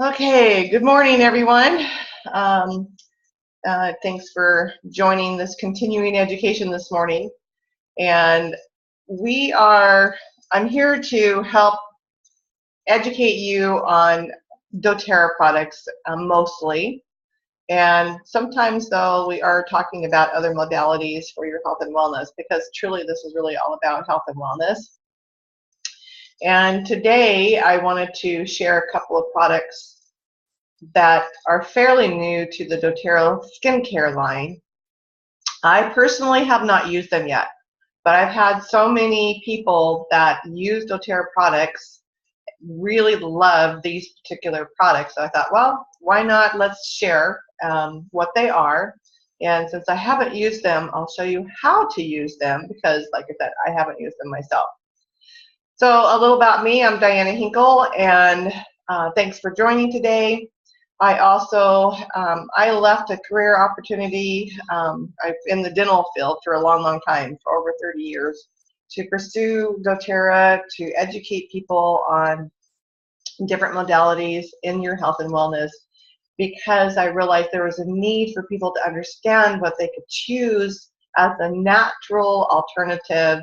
Okay, good morning, everyone. Thanks for joining this continuing education this morning. And I'm here to help educate you on doTERRA products mostly. And sometimes, though, we are talking about other modalities for your health and wellness, because truly this is really all about health and wellness. And today I wanted to share a couple of products that are fairly new to the doTERRA skincare line. I personally have not used them yet, but I've had so many people that use doTERRA products really love these particular products. So I thought, well, why not? Let's share what they are. And since I haven't used them, I'll show you how to use them because, like I said, I haven't used them myself. So a little about me, I'm Diana Hinkle, and thanks for joining today. I also, I left a career opportunity in the dental field for a long time, for over 30 years, to pursue doTERRA, to educate people on different modalities in your health and wellness, because I realized there was a need for people to understand what they could choose as a natural alternative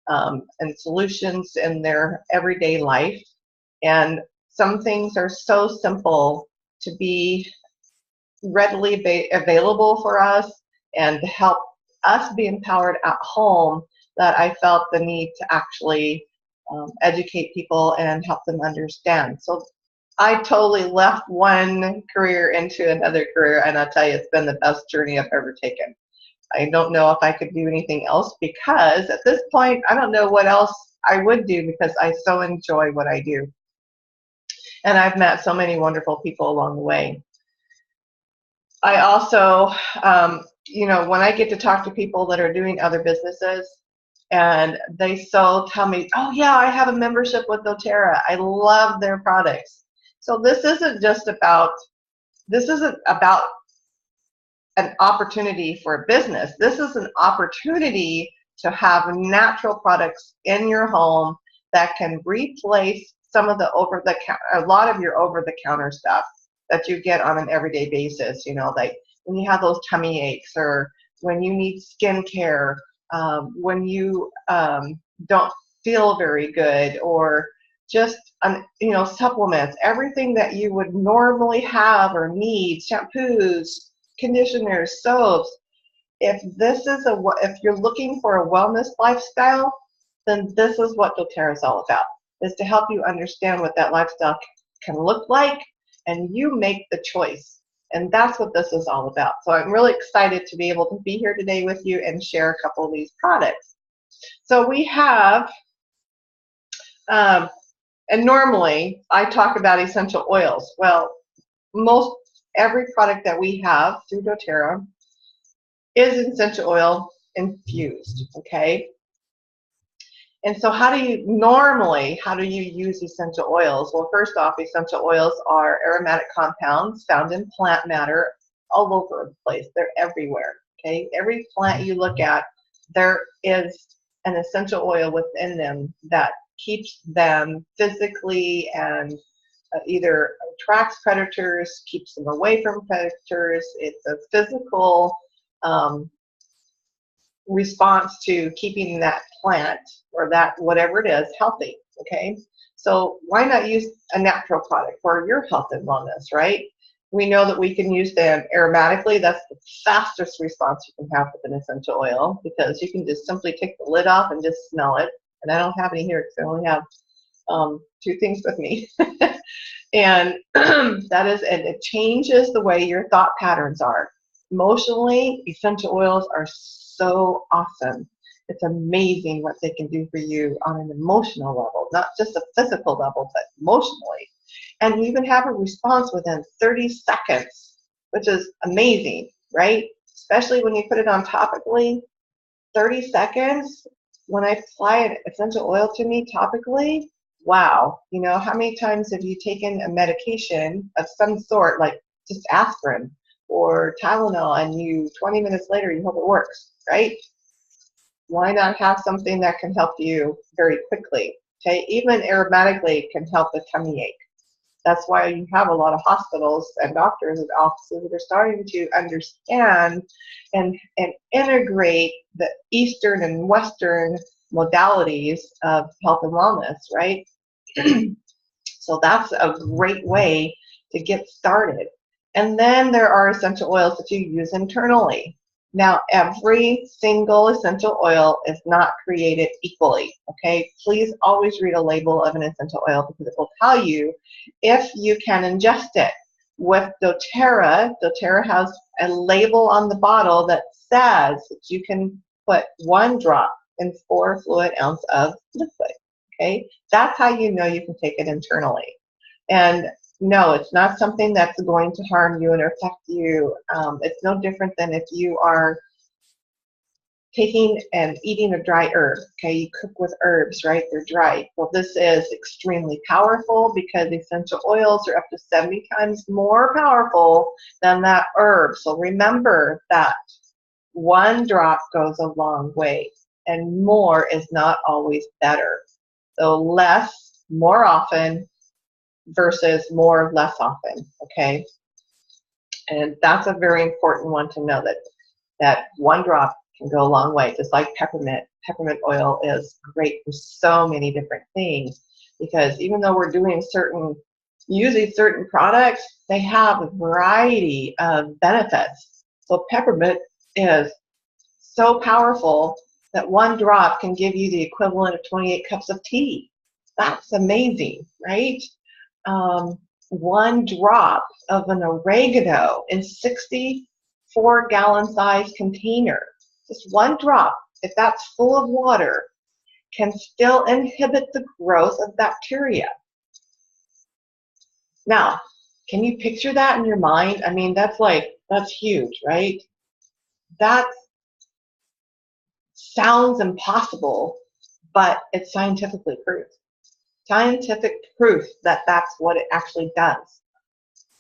and solutions in their everyday life. And some things are so simple to be readily available for us and to help us be empowered at home, that I felt the need to actually educate people and help them understand. So I totally left one career into another career, and I'll tell you, it's been the best journey I've ever taken. I don't know if I could do anything else, because at this point, I don't know what else I would do, because I so enjoy what I do. And I've met so many wonderful people along the way. I also, when I get to talk to people that are doing other businesses, and they so tell me, oh yeah, I have a membership with doTERRA. I love their products. So this isn't about an opportunity for a business. This is an opportunity to have natural products in your home that can replace some of the a lot of your over-the-counter stuff that you get on an everyday basis. Like when you have those tummy aches, or when you need skincare, when you don't feel very good, or just supplements, everything that you would normally have or need, shampoos, conditioners, soaps. If you're looking for a wellness lifestyle, then this is what doTERRA is all about, is to help you understand what that lifestyle can look like, and you make the choice. And that's what this is all about. So I'm really excited to be able to be here today with you and share a couple of these products. So we have, and normally I talk about essential oils. Well, every product that we have through doTERRA is essential oil infused, okay? And so how do you use essential oils? Well, first off, essential oils are aromatic compounds found in plant matter all over the place. They're everywhere, okay? Every plant you look at, there is an essential oil within them that keeps them physically and either attracts predators, keeps them away from predators. It's a physical response to keeping that plant, or that whatever it is, healthy, okay? So why not use a natural product for your health and wellness, right? We know that we can use them aromatically. That's the fastest response you can have with an essential oil, because you can just simply take the lid off and just smell it. And I don't have any here because I only have two things with me. And and it changes the way your thought patterns are. Emotionally, essential oils are so awesome. It's amazing what they can do for you on an emotional level, not just a physical level, but emotionally. And you even have a response within 30 seconds, which is amazing, right? Especially when you put it on topically. 30 seconds, when I apply an essential oil to me topically, wow. How many times have you taken a medication of some sort, like just aspirin or Tylenol, and 20 minutes later, you hope it works, right? Why not have something that can help you very quickly? Okay, even aromatically can help a tummy ache. That's why you have a lot of hospitals and doctors and offices that are starting to understand and integrate the Eastern and Western modalities of health and wellness, right? So that's a great way to get started. And then there are essential oils that you use internally. Now, every single essential oil is not created equally, okay? Please always read a label of an essential oil because it will tell you if you can ingest it. With doTERRA, doTERRA has a label on the bottle that says that you can put 1 drop in 4 fluid ounce of liquid, okay? That's how you know you can take it internally. And no, it's not something that's going to harm you and affect you. It's no different than if you are taking and eating a dry herb. Okay, you cook with herbs, right? They're dry. Well, this is extremely powerful because essential oils are up to 70 times more powerful than that herb. So remember that 1 drop goes a long way, and more is not always better. So less, more often, versus more less often, okay? And that's a very important one to know, that 1 drop can go a long way, just like peppermint. Peppermint oil is great for so many different things because even though we're doing using certain products, they have a variety of benefits. So peppermint is so powerful that 1 drop can give you the equivalent of 28 cups of tea. That's amazing, right? 1 drop of an oregano in 64-gallon size container, just 1 drop, if that's full of water, can still inhibit the growth of bacteria. Now, can you picture that in your mind? I mean, that's huge, right? That sounds impossible, but it's scientifically proved. Scientific proof that that's what it actually does.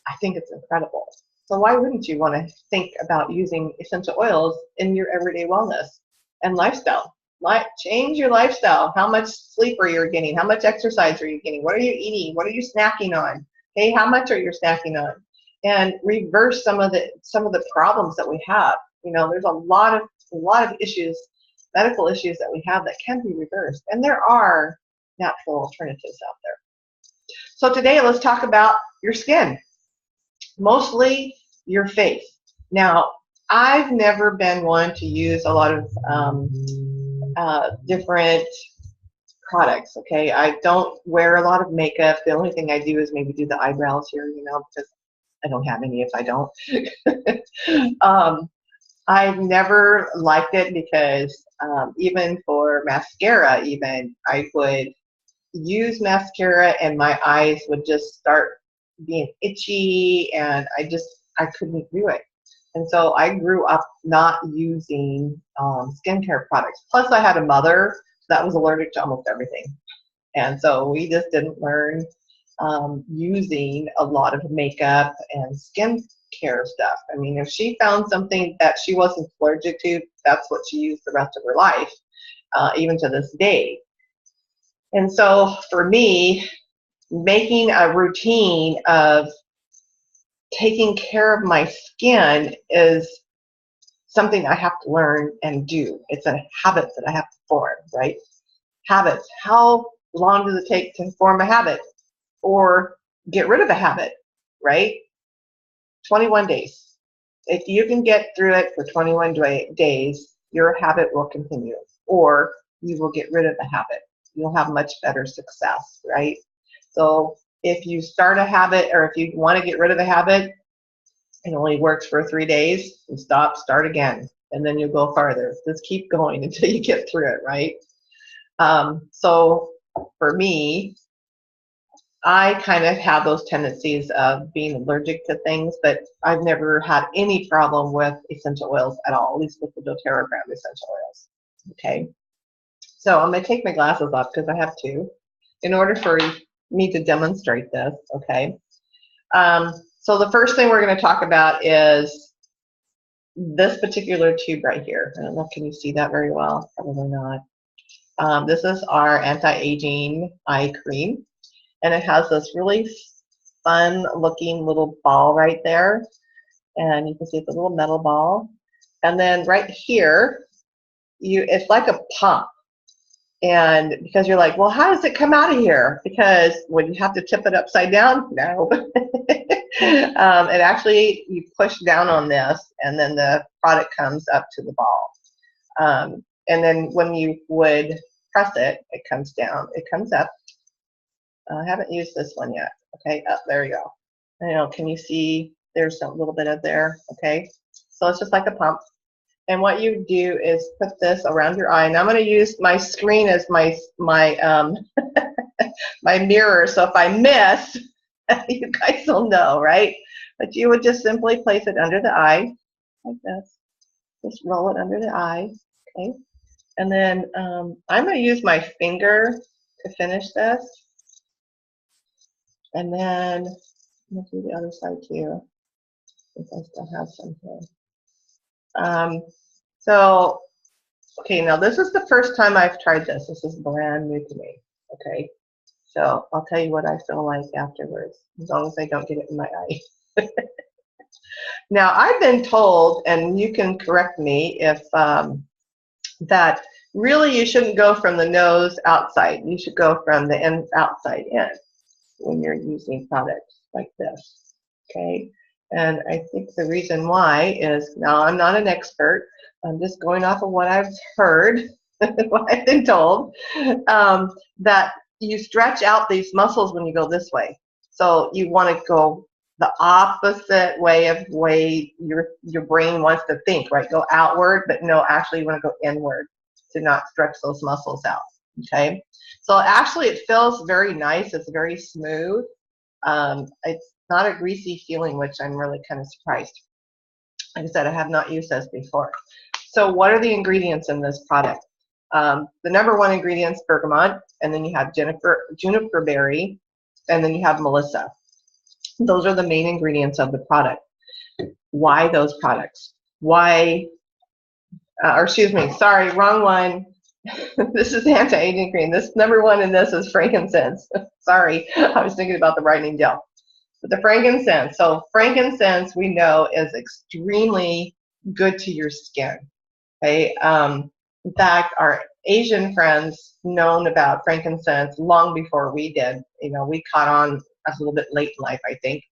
I think it's incredible. So why wouldn't you want to think about using essential oils in your everyday wellness and lifestyle? Change your lifestyle. How much sleep are you getting? How much exercise are you getting? What are you eating? What are you snacking on? Hey, how much are you snacking on? And reverse some of the problems that we have. You know, there's a lot of issues, medical issues that we have that can be reversed, and there are natural alternatives out there. So today, let's talk about your skin, mostly your face. Now, I've never been one to use a lot of different products, okay? I don't wear a lot of makeup. The only thing I do is maybe do the eyebrows here, you know, because I don't have any if I don't. I've never liked it because even for mascara, I would use mascara and my eyes would just start being itchy and I couldn't do it. And so I grew up not using skincare products. Plus I had a mother that was allergic to almost everything. And so we just didn't learn using a lot of makeup and skincare stuff. I mean, if she found something that she wasn't allergic to, that's what she used the rest of her life, even to this day. And so for me, making a routine of taking care of my skin is something I have to learn and do. It's a habit that I have to form, right? Habits. How long does it take to form a habit or get rid of a habit, right? 21 days. If you can get through it for 21 days, your habit will continue, or you will get rid of the habit. You'll have much better success, right? So if you start a habit, or if you want to get rid of a habit, it only works for 3 days, you stop, start again, and then you go farther. Just keep going until you get through it, right? So for me, I kind of have those tendencies of being allergic to things, but I've never had any problem with essential oils at all, at least with the doTERRA brand essential oils. Okay, so I'm going to take my glasses off because I have to, in order for me to demonstrate this. Okay, so the first thing we're going to talk about is this particular tube right here. I don't know, can you see that very well? Probably not. This is our anti-aging eye cream. And it has this really fun looking little ball right there. And you can see it's a little metal ball. And then right here, it's like a pump. And because you're like, well, how does it come out of here? Because when you have to tip it upside down, no. It actually, you push down on this, and then the product comes up to the ball. And then when you would press it, it comes down. It comes up. I haven't used this one yet. Okay, up there you go. I know, can you see there's a little bit of there? Okay, so it's just like a pump. And what you do is put this around your eye. And I'm going to use my screen as my my mirror. So if I miss, you guys will know, right? But you would just simply place it under the eye, like this. Just roll it under the eye, okay? And then I'm going to use my finger to finish this. And then I'm going to do the other side too, since I still have some here. So, okay, now this is the first time I've tried this. This is brand new to me, okay? So I'll tell you what I feel like afterwards, as long as I don't get it in my eye. Now, I've been told, and you can correct me if, that really you shouldn't go from the nose outside. You should go from the outside in when you're using products like this, okay? And I think the reason why is, now I'm not an expert, I'm just going off of what I've heard, what I've been told, that you stretch out these muscles when you go this way. So you want to go the opposite way of your brain wants to think, right? Go outward, but no, actually you want to go inward to not stretch those muscles out, okay? So actually it feels very nice. It's very smooth. It's not a greasy feeling, which I'm really kind of surprised. Like I said, I have not used this before. So what are the ingredients in this product? The number one ingredient is bergamot, and then you have Juniper Berry, and then you have Melissa. Those are the main ingredients of the product. Why those products? Why, or excuse me, sorry, wrong one. This is anti-aging cream. This number one in this is frankincense. Sorry, I was thinking about the brightening gel. But the frankincense. So frankincense, we know, is extremely good to your skin. Okay. In fact, our Asian friends known about frankincense long before we did. You know, we caught on a little bit late in life, I think.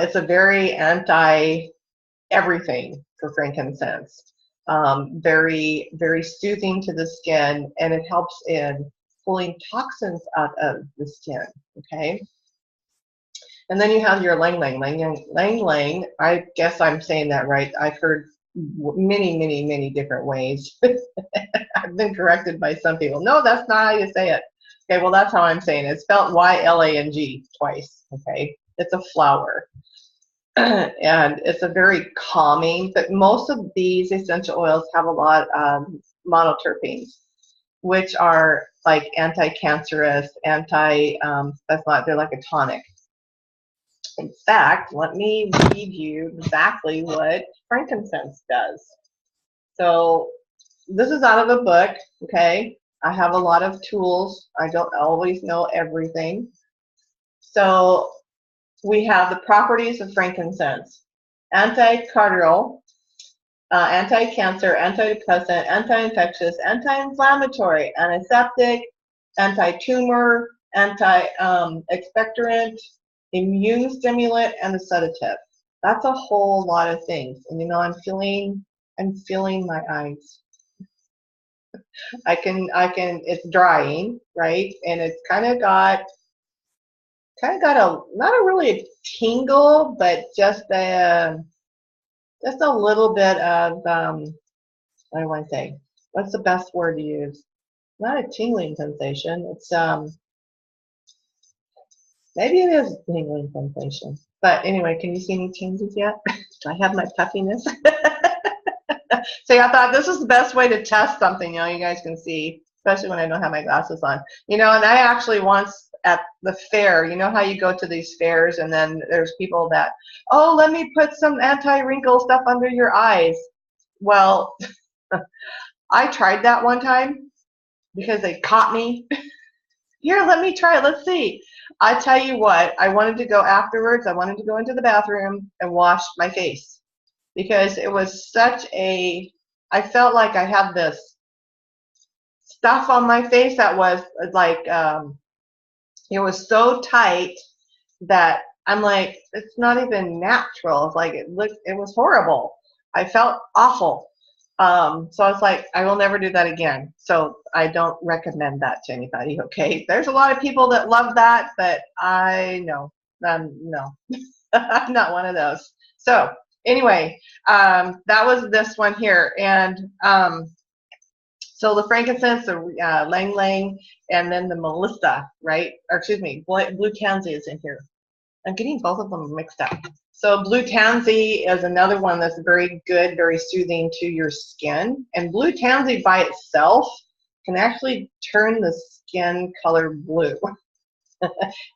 It's a very anti-everything for frankincense. Very, very soothing to the skin, and it helps in pulling toxins out of the skin, okay? And then you have your lang lang. I guess I'm saying that right. I've heard many different ways. I've been corrected by some people. No, that's not how you say it. Okay, well, that's how I'm saying it. It's spelled Y-L-A-N-G twice, okay? It's a flower. And it's a very calming, but most of these essential oils have a lot of monoterpenes, which are like anti-cancerous, they're like a tonic. In fact, let me read you exactly what frankincense does. So this is out of a book, okay? I have a lot of tools. I don't always know everything. So we have the properties of frankincense: anticardial, anti-cancer, antidepressant, anti-infectious, anti-inflammatory, antiseptic, anti-tumor, anti-expectorant, immune stimulant, and a sedative. That's a whole lot of things. And you know, I'm feeling my eyes. I can, it's drying, right? And it's kind of got not a really tingle, but just a little bit of, what do I say? What's the best word to use? Not a tingling sensation. It's, maybe it is a tingling sensation. But anyway, can you see any changes yet? Do I have my puffiness? So I thought this is the best way to test something, you know, you guys can see, especially when I don't have my glasses on. You know, and I actually once at the fair, you know how you go to these fairs and then there's people that, oh, let me put some anti-wrinkle stuff under your eyes. Well, I tried that one time because they caught me here, let me try it. Let's see. I tell you what, I wanted to go afterwards. I wanted to go into the bathroom and wash my face because it was such a, I felt like I had this stuff on my face that was like, it was so tight that I'm like, it's not even natural. It's like, it was horrible. I felt awful. So I was like, I will never do that again. So I don't recommend that to anybody, okay? There's a lot of people that love that, but no, no, I'm not one of those. So anyway, that was this one here. And so the frankincense, the lang lang, and then the Melissa, right? Or excuse me, blue tansy is in here. I'm getting both of them mixed up. So blue tansy is another one that's very good, very soothing to your skin. And blue tansy by itself can actually turn the skin color blue.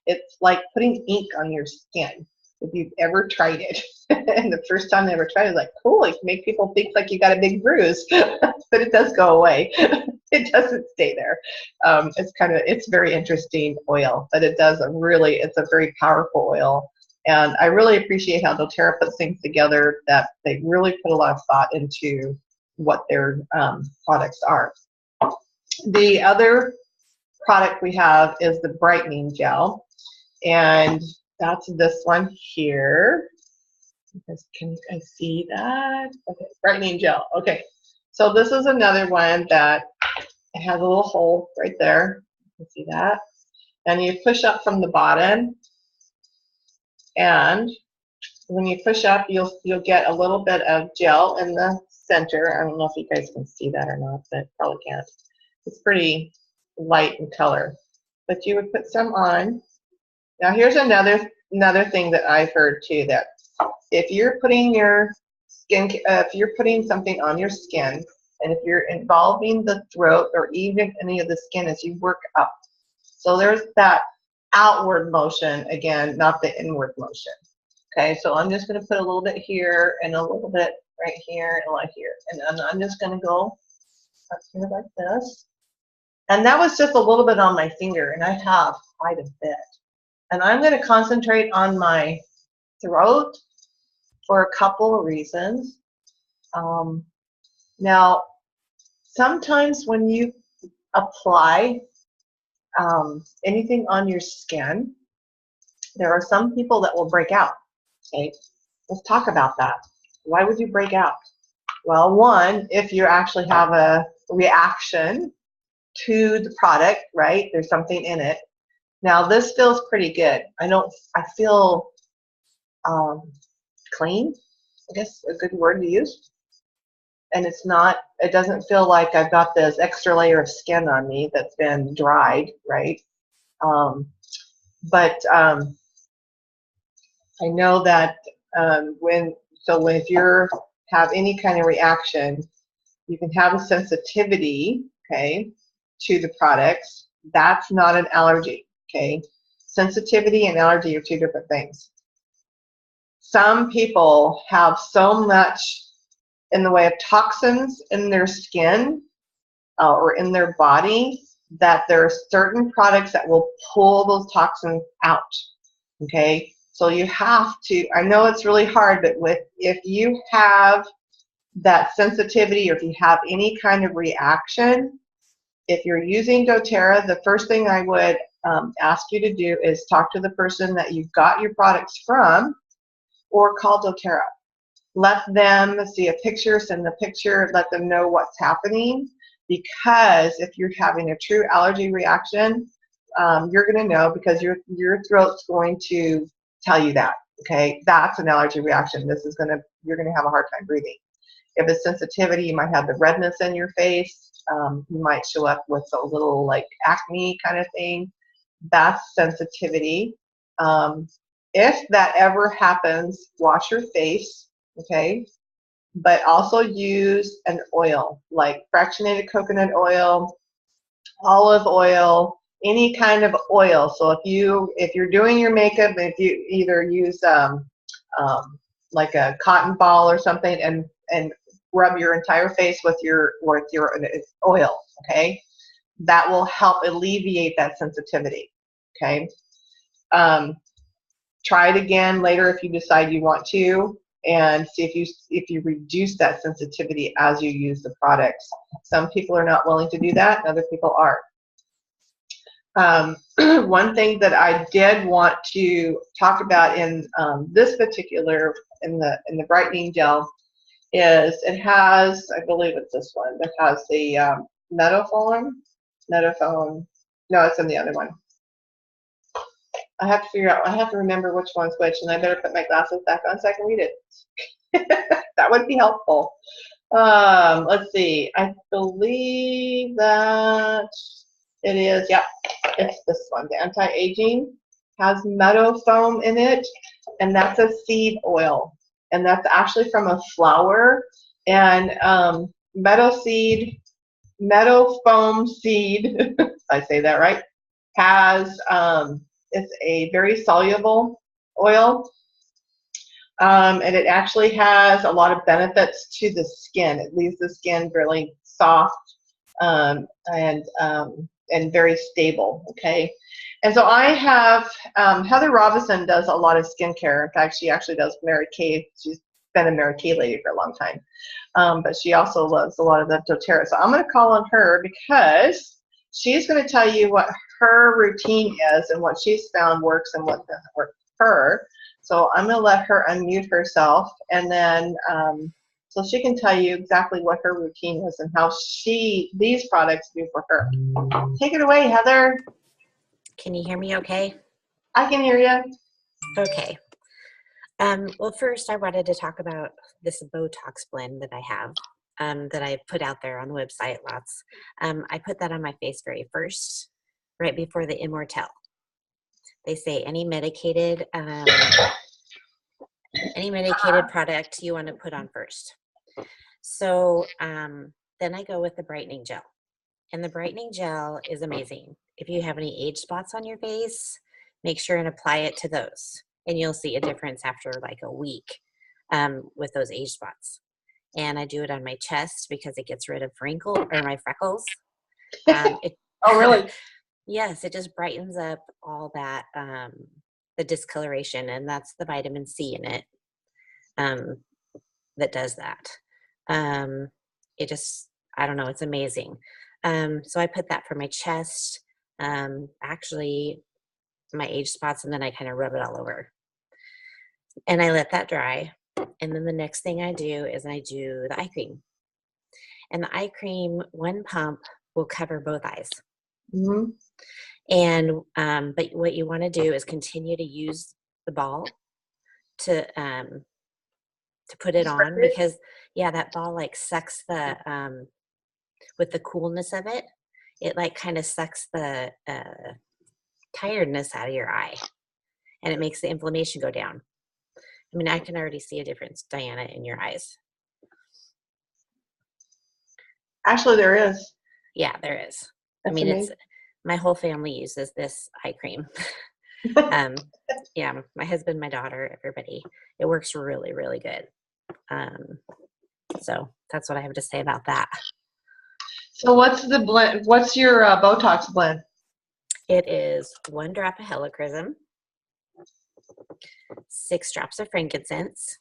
It's like putting ink on your skin. If you've ever tried it, and the first time I ever tried it, like, cool, it can make people think like you got a big bruise, but it does go away. It doesn't stay there. It's very interesting oil, but it's a very powerful oil. And I really appreciate how doTERRA puts things together, that they really put a lot of thought into what their products are. The other product we have is the Brightening Gel, and that's this one here. Can you guys see that? Okay, Brightening Gel. Okay, so this is another one that it has a little hole right there. You can see that. And you push up from the bottom, and when you push up, you'll get a little bit of gel in the center. I don't know if you guys can see that or not, but probably can't. It's pretty light in color, but you would put some on. Now here's another thing that I've heard too, that if you're putting your skin, if you're putting something on your skin, and if you're involving the throat or even any of the skin as you work up, so there's that outward motion again, not the inward motion. Okay, so I'm just going to put a little bit here and a little bit right here and right here, and I'm just going to go up here like this. And that was just a little bit on my finger, and I have quite a bit. And I'm going to concentrate on my throat for a couple of reasons. Now, sometimes when you apply anything on your skin, there are some people that will break out. Okay, let's talk about that. Why would you break out? Well, one, if you actually have a reaction to the product, right? There's something in it. Now this feels pretty good. I feel clean, I guess a good word to use. And it doesn't feel like I've got this extra layer of skin on me that's been dried, right? I know that if you have any kind of reaction, you can have a sensitivity, okay, to the products. That's not an allergy, okay? Sensitivity and allergy are two different things. Some people have so much in the way of toxins in their skin or in their body that there are certain products that will pull those toxins out, okay? So you have to, I know it's really hard, but if you have that sensitivity or if you have any kind of reaction, if you're using doTERRA, the first thing I would ask you to do is talk to the person that you got your products from, or call doTERRA. Let them see a picture, send the picture, let them know what's happening, because if you're having a true allergy reaction, you're going to know, because your throat's going to tell you that, okay? That's an allergy reaction. You're going to have a hard time breathing. If it's sensitivity, you might have the redness in your face. You might show up with a little like acne kind of thing. That's sensitivity. If that ever happens, wash your face, okay? But also use an oil, like fractionated coconut oil, olive oil, any kind of oil. So if you're doing your makeup, if you either use like a cotton ball or something and rub your entire face with your oil, okay? that will help alleviate that sensitivity. Okay. Try it again later if you decide you want to, and see if you reduce that sensitivity as you use the products. Some people are not willing to do that, and other people are. One thing that I did want to talk about in this particular, in the brightening gel, is it has, I believe it's this one, that has the metaphone. No, it's in the other one. I have to figure out, I have to remember which one's which, and I better put my glasses back on so I can read it. That would be helpful. Let's see, I believe that it is, yeah, it's this one. The Anti-Aging has meadow foam in it, and that's a seed oil. And that's actually from a flower. And meadow foam seed, I say that right, has, it's a very soluble oil. And it actually has a lot of benefits to the skin. It leaves the skin really soft and very stable, okay? And so I have, Heather Robinson does a lot of skincare. In fact, she actually does Mary Kay. She's been a Mary Kay lady for a long time. But she also loves a lot of the doTERRA. So I'm going to call on her because she's going to tell you what her routine is and what she's found works and what doesn't work for her. So I'm going to let her unmute herself, and then so she can tell you exactly what her routine is and how these products do for her. Take it away, Heather. Can you hear me okay? I can hear you. Okay. Well, first I wanted to talk about this Botox blend that I have, that I put out there on the website lots. I put that on my face very first, right before the Immortelle. They say any medicated product you want to put on first. So then I go with the brightening gel. And the brightening gel is amazing. If you have any age spots on your face, make sure and apply it to those. And you'll see a difference after like a week with those age spots. And I do it on my chest because it gets rid of wrinkles or my freckles. Oh, really? Yes, it just brightens up all that, the discoloration, and that's the vitamin C in it that does that. It just, I don't know, it's amazing. So I put that for my chest, actually my age spots, and then I kind of rub it all over. And I let that dry. And then the next thing I do is I do the eye cream. And the eye cream, one pump will cover both eyes. Mm-hmm. And but what you want to do is continue to use the ball to put it on, because yeah, that ball like sucks the with the coolness of it, it like kind of sucks the tiredness out of your eye, and it makes the inflammation go down. I mean, I can already see a difference, Diana, in your eyes. Actually, there is. Yeah, there is. That's I mean, amazing. it's my whole family uses this eye cream. Yeah, my husband, my daughter, everybody. It works really, really good. So that's what I have to say about that. So what's the blend? What's your Botox blend? It is 1 drop of helichrysum, 6 drops of frankincense,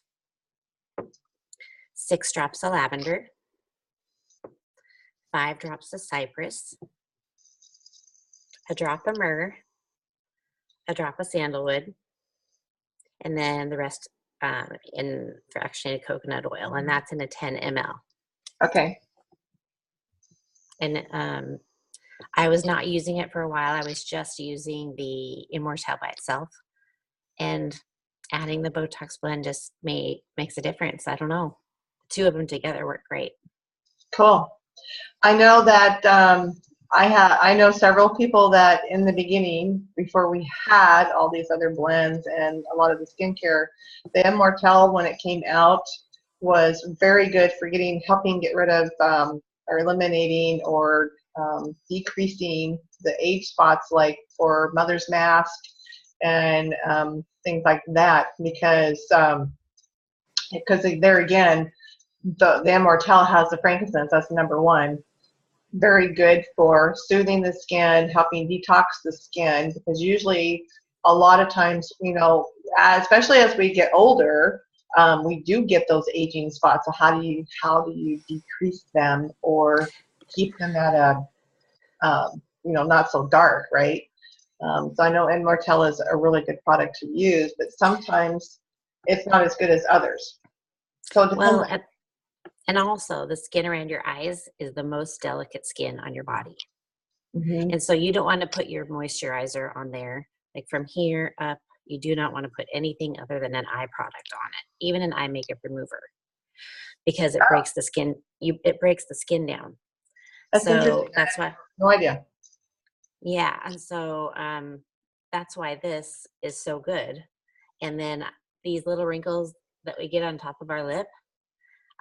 6 drops of lavender, 5 drops of cypress, a drop of myrrh, a drop of sandalwood, and then the rest in fractionated coconut oil, and that's in a 10 ml. Okay. And I was not using it for a while. I was just using the Immortelle by itself, and adding the Botox blend just makes a difference. I don't know. The two of them together work great. Cool. I know that I know several people that in the beginning, before we had all these other blends and a lot of the skincare, the Immortelle, when it came out, was very good for helping get rid of or eliminating or decreasing the age spots, like for mother's mask and things like that, because there again, the Immortelle has the frankincense. That's number one. very good for soothing the skin, helping detox the skin, because usually a lot of times, you know, especially as we get older, we do get those aging spots. So how do you decrease them or keep them at a you know, not so dark, right? So I know Immortelle is a really good product to use, but sometimes it's not as good as others. So it depends. Well, and also the skin around your eyes is the most delicate skin on your body. Mm-hmm. And so you don't want to put your moisturizer on there. Like from here up, you do not want to put anything other than an eye product on it, even an eye makeup remover, because it breaks the skin. It breaks the skin down. That's So interesting. that's why. No idea. Yeah, and so that's why this is so good. And then these little wrinkles that we get on top of our lip,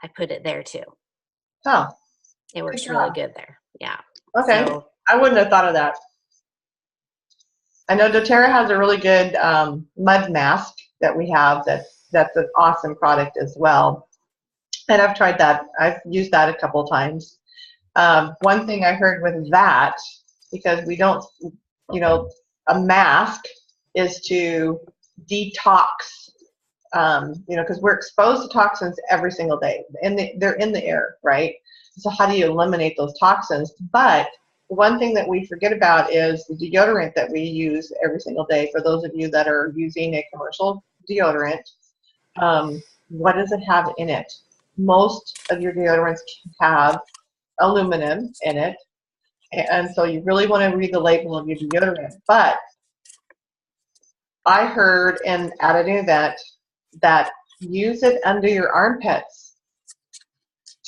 I put it there too. Oh, It works really good there. Yeah. okay. So, I wouldn't have thought of that. I know doTERRA has a really good mud mask that we have that's an awesome product as well. And I've tried that. I've used that a couple times. One thing I heard with that, because we don't, you know, a mask is to detox, you know, because we're exposed to toxins every single day. And they're in the air, right? So how do you eliminate those toxins? But one thing that we forget about is the deodorant that we use every single day. For those of you that are using a commercial deodorant, what does it have in it? Most of your deodorants have aluminum in it, and so you really want to read the label of your deodorant. But I heard at an event that use it under your armpits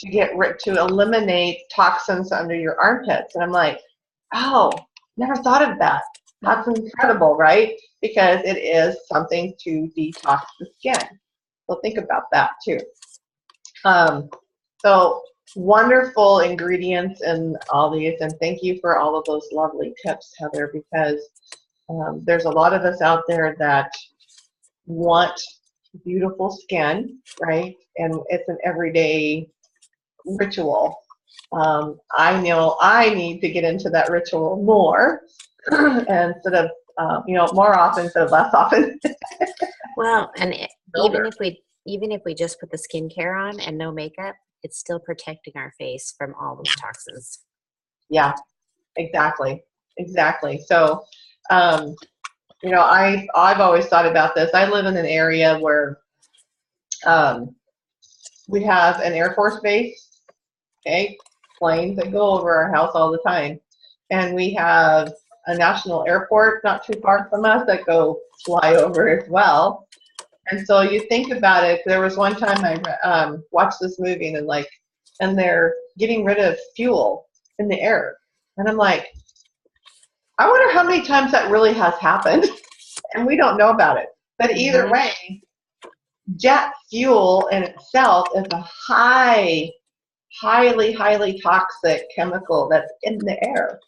to eliminate toxins under your armpits. And I'm like, oh, never thought of that. That's incredible, right? Because it is something to detox the skin. So think about that too. So wonderful ingredients in all these, and thank you for all of those lovely tips, Heather, because there's a lot of us out there that want beautiful skin, right? And it's an everyday ritual. I know I need to get into that ritual more instead of, you know, more often instead of less often. well, and even if we just put the skincare on and no makeup, it's still protecting our face from all those toxins. Yeah, exactly. So, you know, I've always thought about this. I live in an area where we have an Air Force base, okay, planes that go over our house all the time. And we have a national airport not too far from us that go fly over as well. And so you think about it, there was one time I watched this movie and they're getting rid of fuel in the air. And I'm like, I wonder how many times that really has happened. And we don't know about it. But either way, jet fuel in itself is a highly toxic chemical that's in the air.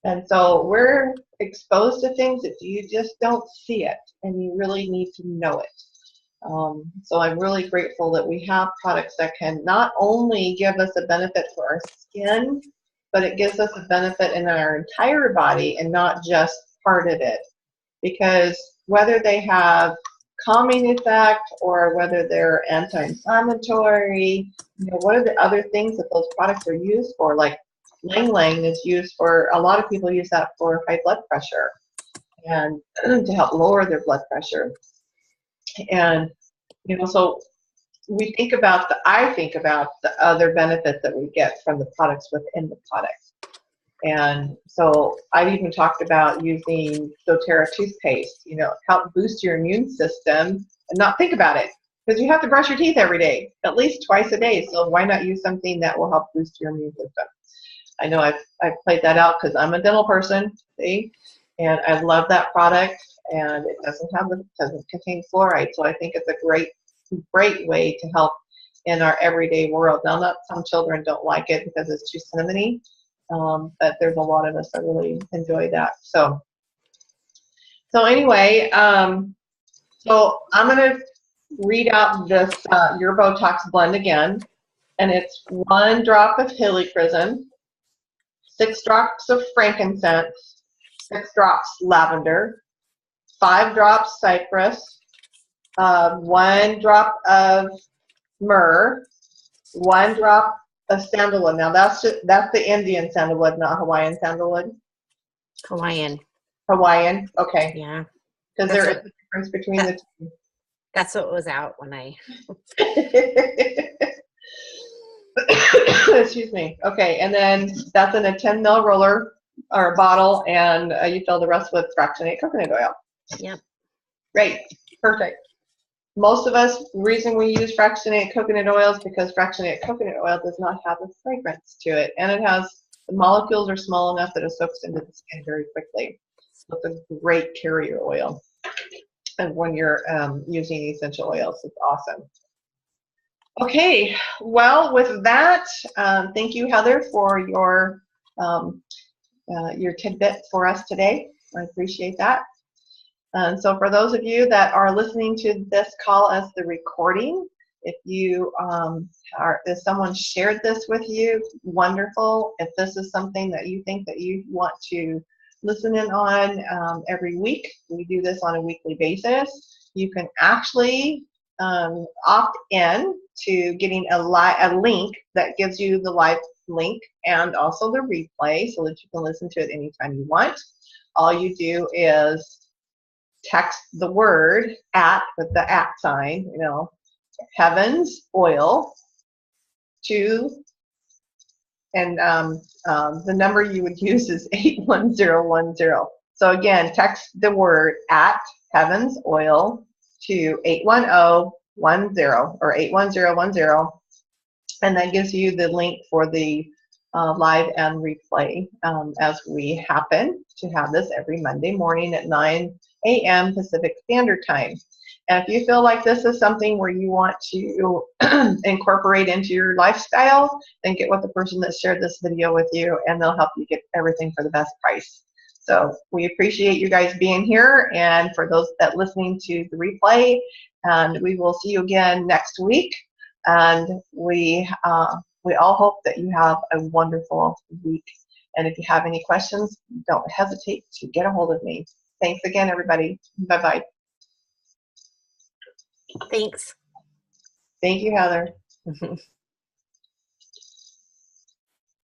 And so we're exposed to things that you just don't see it, and you really need to know it. So I'm really grateful that we have products that can not only give us a benefit for our skin, but it gives us a benefit in our entire body and not just part of it. Because whether they have calming effect or whether they're anti-inflammatory, you know, what are the other things that those products are used for? Like Lang Lang is used for, a lot of people use that for high blood pressure and to help lower their blood pressure. And, you know, so I think about the other benefits that we get from the products within the product. And so I've even talked about using doTERRA toothpaste, you know, help boost your immune system and not think about it, because you have to brush your teeth every day, at least twice a day. So why not use something that will help boost your immune system? I know I've played that out because I'm a dental person, see, and I love that product, and it doesn't contain fluoride. So I think it's a great way to help in our everyday world. Now, not some children don't like it because it's too cinnamony. But there's a lot of us that really enjoy that. So anyway, so I'm going to read out this Your Botox blend again, and it's 1 drop of helichrysum, 6 drops of frankincense, 6 drops lavender, 5 drops cypress, 1 drop of myrrh, 1 drop of sandalwood. Now that's the Indian sandalwood, not Hawaiian sandalwood. Hawaiian. Hawaiian, okay. Yeah. Because there is a difference between the two. That's what was out when I. Excuse me. Okay, and then that's in a 10 ml roller or bottle, and you fill the rest with fractionated coconut oil. Yep. Great. Perfect. Most of us, the reason we use fractionated coconut oil is because fractionated coconut oil does not have a fragrance to it, and it has, the molecules are small enough that it soaks into the skin very quickly. So it's a great carrier oil. And when you're using essential oils, it's awesome. Okay, well, with that, thank you, Heather, for your tidbit for us today. I appreciate that. And so for those of you that are listening to this call as the recording, if you if someone shared this with you, wonderful. If this is something that you think that you want to listen in on every week, we do this on a weekly basis. You can actually opt in to getting a link that gives you the live link and also the replay so that you can listen to it anytime you want. All you do is text the word @ with the @ sign, you know, Heaven's Oil to, and the number you would use is 81010. So again, text the word @ Heaven's Oil to 81010 or 81010, and that gives you the link for the live and replay as we happen to have this every Monday morning at 9 a.m. Pacific Standard Time. And if you feel like this is something where you want to incorporate into your lifestyle, then get with the person that shared this video with you, and they'll help you get everything for the best price. So we appreciate you guys being here, and for those that listening to the replay, and we will see you again next week. And we all hope that you have a wonderful week. And if you have any questions, don't hesitate to get a hold of me. Thanks again, everybody. Bye-bye. Thanks. Thank you, Heather.